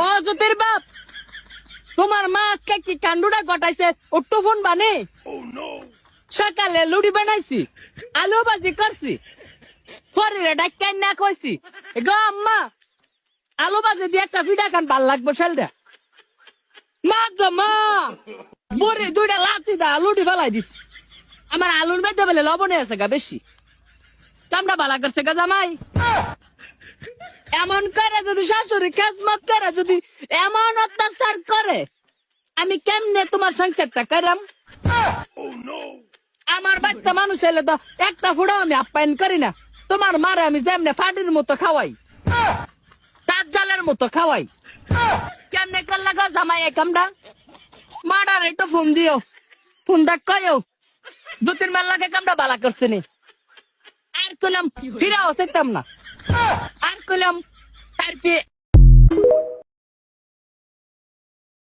ও জ্যোতির বাপ, তোমার মা আজকে কি কান্ডুটা ঘটাইছে একটু ফোন বানে। সকালে লুড়ি বানাইছি, আলু ভাজি করছি, পরে ডাক্তার না কইছি গো আম্মা আলু ভাজি দিয়ে একটা পিঠা খান ভাল লাগবো সেলটা। মা গো মা, বরে দুইটা লাচি দা লুড়ি ফেলাই দিস। আমার আলুর মধ্যে বলে লবণে আছে গা বেশি, কামড়া বালা করছে গা জামাই। এমন করে যদি শাশুড়ি খেদমত করে, যদি এমন অত্যাচার করে, আমি কেমনে তোমার সংসারটা করাম? আমার বাচ্চা মানুষ এলে তো একটা ফুড়ো আমি আপ্যায়ন করি না। তোমার মারে আমি যেমনে ফাটির মতো খাওয়াই, তার জালের মতো খাওয়াই, কেমনে করলে গো জামাই এই কামটা? মারার একটু ফোন দিও, ফোন দেখ কয়ও দু তিন মাস লাগে কামটা বালা করছে নি। আর কইলাম ফিরাও সেতাম না, আর কইলাম তার